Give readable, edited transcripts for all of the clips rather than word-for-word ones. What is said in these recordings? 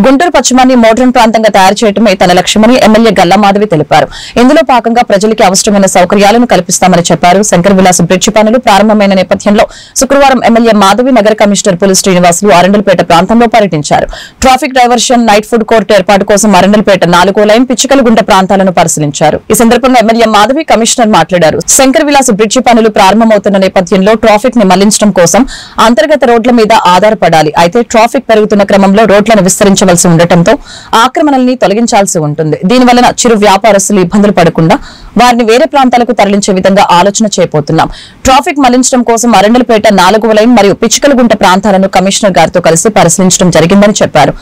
Guntur పశ్చిమాన్ని modern ప్రాంతంగా తయారు చేయడమే తన లక్ష్యమని ఎమ్మెల్యే గల్లా మాధవి తెలిపారు. ఇందులో భాగంగా ప్రజలకి అవసరమైన సౌకర్యాలను కల్పిస్తామని చెప్పారు. శంకర్ విలాస్ బ్రిడ్జి పనులు ప్రారంభమైన నేపథ్యంలో శుక్రవారం ఎమ్మెల్యే మాధవి నగర కమిషనర్ పులి శ్రీనివాసులు అరండల్పేట ప్రాంతంలో పర్యటించారు. Traffic diversion, night food court ఏర్పాటు కోసం అరండల్పేట 4వ లైన్, పిచ్చికలగుంట ప్రాంతాలను పరిశీలించారు. ఈ సందర్భంగా ఎమ్మెల్యే మాధవి కమిషనర్ మాట్లాడారు. శంకర్ విలాస్ బ్రిడ్జి పనులు ప్రారంభమవుతున్న నేపథ్యంలో ట్రాఫిక్ ని మళ్లించడం కోసం అంతర్గత రోడ్ల మీద ఆధారపడాలి. అయితే ట్రాఫిక్ పెరుగుతున్న క్రమంలో రోడ్లను విస్తరించవలసి ఉండటంతో ఆక్రమణల్ని తొలగించాల్సి ఉంటుంది. దీనివల్ల చిరు వ్యాపారస్తులు ఇబ్బందులు పడకుండా వారిని వేరే ప్రాంతాలకు తరలించే విధంగా ఆలోచన చేయబోతున్నాం. ట్రాఫిక్ మళ్లించడం కోసం అరండల్పేట 4వ లైన్ మరియు పిచ్చికలగుంట ప్రాంతాలను కమిషనర్ గారితో కలిసి పరిశీలించడం జరిగిందని చెప్పారు.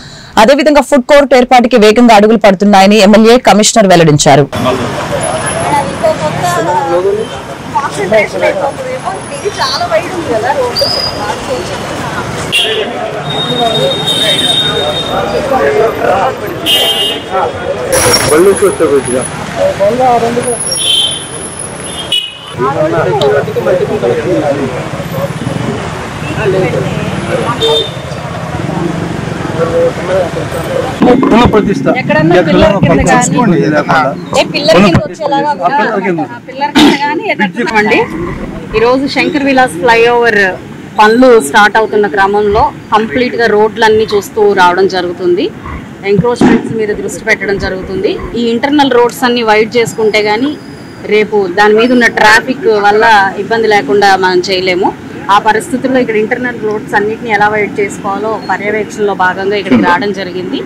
అదేవిధంగా ఫుడ్ కోర్ట్ ఏర్పాటుకి వేగంగా అడుగులు పడుతున్నాయని ఎమ్మెల్యే కమిషనర్ వెల్లడించారు. ఈరోజు శంకర్ విలాస్ ఫ్లైఓవర్ పనులు స్టార్ట్ అవుతున్న క్రమంలో కంప్లీట్ గా రోడ్లన్నీ చూస్తూ రావడం జరుగుతుంది. ఎంక్రోచ్మెంట్స్ మీద దృష్టి పెట్టడం జరుగుతుంది. ఈ ఇంటర్నల్ రోడ్స్ అన్ని వైడ్ చేసుకుంటే గానీ రేపు దాని మీద ఉన్న ట్రాఫిక్ వల్ల ఇబ్బంది లేకుండా మనం చేయలేము. ఆ పరిస్థితుల్లో ఇక్కడ ఇంటర్నల్ రోడ్స్ అన్నిటిని ఎలా వైడ్ చేసుకోవాలో పర్యవేక్షణలో భాగంగా ఇక్కడికి రావడం జరిగింది.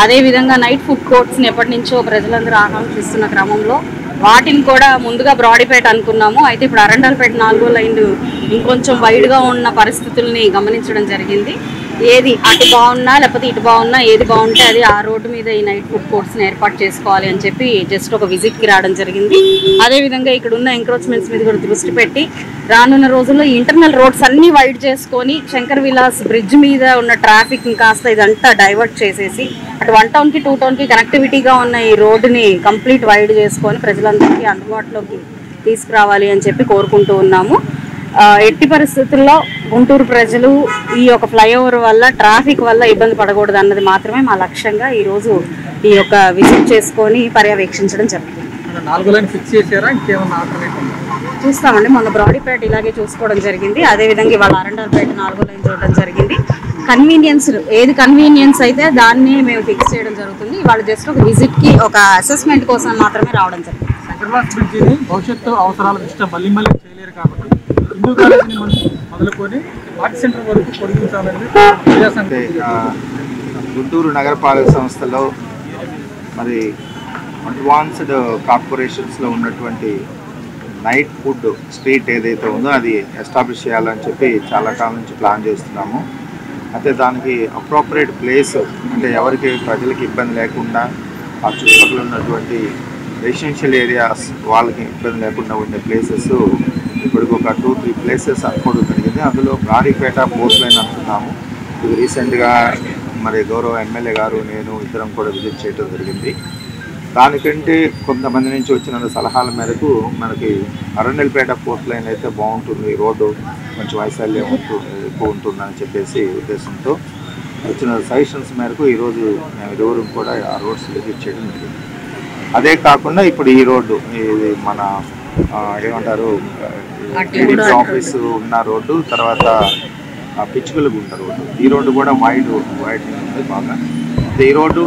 అదేవిధంగా నైట్ ఫుడ్ కోర్ట్స్ని ఎప్పటి నుంచో ప్రజలందరూ ఆకాంక్షిస్తున్న క్రమంలో వాటిని కూడా ముందుగా బ్రాడీపేట అనుకున్నాము. అయితే ఇప్పుడు అరండల్పేట 4వ లైన్ ఇంకొంచెం వైడ్గా ఉన్న పరిస్థితుల్ని గమనించడం జరిగింది. ఏది అటు బాగున్నా లేకపోతే ఇటు బాగున్నా ఏది బాగుంటే అది ఆ రోడ్డు మీద ఈ నైట్ ఫుడ్ కోర్ట్స్ని ఏర్పాటు చేసుకోవాలి అని చెప్పి జస్ట్ ఒక విజిట్కి రావడం జరిగింది. అదేవిధంగా ఇక్కడ ఉన్న ఎంక్రోచ్మెంట్స్ మీద కూడా దృష్టి పెట్టి రానున్న రోజుల్లో ఇంటర్నల్ రోడ్స్ అన్నీ వైడ్ చేసుకొని శంకర్ విలాస్ బ్రిడ్జ్ మీద ఉన్న ట్రాఫిక్ కాస్త ఇదంతా డైవర్ట్ చేసేసి అటు 1 టౌన్కి 2 టౌన్కి కనెక్టివిటీగా ఉన్న ఈ రోడ్డుని కంప్లీట్ వైడ్ చేసుకొని ప్రజలందరికీ అందుబాటులోకి తీసుకురావాలి అని చెప్పి కోరుకుంటూ ఉన్నాము. ఎట్టి పరిస్థితుల్లో గుంటూరు ప్రజలు ఈ యొక్క ఫ్లైఓవర్ వల్ల ట్రాఫిక్ వల్ల ఇబ్బంది పడకూడదు అన్నది మాత్రమే మా లక్ష్యంగా ఈరోజు ఈ యొక్క విజిట్ చేసుకొని పర్యవేక్షించడం జరుగుతుంది. చూస్తామండి. మొన్న బ్రాడీపేట ఇలాగే చూసుకోవడం జరిగింది. అదేవిధంగా ఇవాళ అరండల్పేట 4వ లైన్ చూడడం జరిగింది. కన్వీనియన్స్ ఏది కన్వీనియన్స్ అయితే దాన్ని మేము ఫిక్స్ చేయడం జరుగుతుంది. ఇవాళ జస్ట్ ఒక విజిట్కి ఒక అసెస్మెంట్ కోసం మాత్రమే రావడం జరిగింది. భవిష్యత్తు అవసరాల దృష్ట్యా మళ్ళీ చేయలేరు కాబట్టి హిందూ కాలేజీని మొదలుకొని ఆర్ట్ సెంటర్ వరకు పొడిగించాలని గుంటూరు నగరపాలక సంస్థలో మరి అడ్వాన్స్డ్ కార్పొరేషన్స్లో ఉన్నటువంటి నైట్ ఫుడ్ స్ట్రీట్ ఏదైతే ఉందో అది ఎస్టాబ్లిష్ చేయాలని చెప్పి చాలా కాలం నుంచి ప్లాన్ చేస్తున్నాము. అయితే దానికి అప్రోప్రియేట్ ప్లేస్ అంటే ఎవరికి ప్రజలకి ఇబ్బంది లేకుండా ఆ చుట్టుపక్కల ఉన్నటువంటి రెసిడెన్షియల్ ఏరియాస్ వాళ్ళకి ఇబ్బంది లేకుండా ఉండే ప్లేసెస్ ఇప్పటికి ఒక 2-3 ప్లేసెస్ అనుకోవడం జరిగింది. అందులో బ్రాడీపేట 4th లైన్ అనుకున్నాము. ఇది రీసెంట్గా మరి గౌరవ ఎమ్మెల్యే గారు నేను ఇద్దరం కూడా విజిట్ చేయడం జరిగింది. దానికంటే కొంతమంది నుంచి వచ్చిన సలహాల మేరకు మనకి అరండల్పేట 4th లైన్ అయితే బాగుంటుంది, రోడ్డు కొంచెం వైశాల్యం ఎక్కువ ఉంటుందని చెప్పేసి ఉద్దేశంతో వచ్చిన సజెషన్స్ మేరకు ఈరోజు మేము ఇరువురు కూడా ఆ రోడ్స్ విజిట్ చేయడం జరిగింది. అదే కాకుండా ఇప్పుడు ఈ రోడ్డు ఇది మన ఏమంటారు టీడీపీ ఆఫీసు ఉన్న రోడ్డు, తర్వాత పిచ్చుకలగుంట రోడ్డు, ఈ రోడ్డు కూడా వైడ్ ఉంది బాగా. ఈ రోడ్డు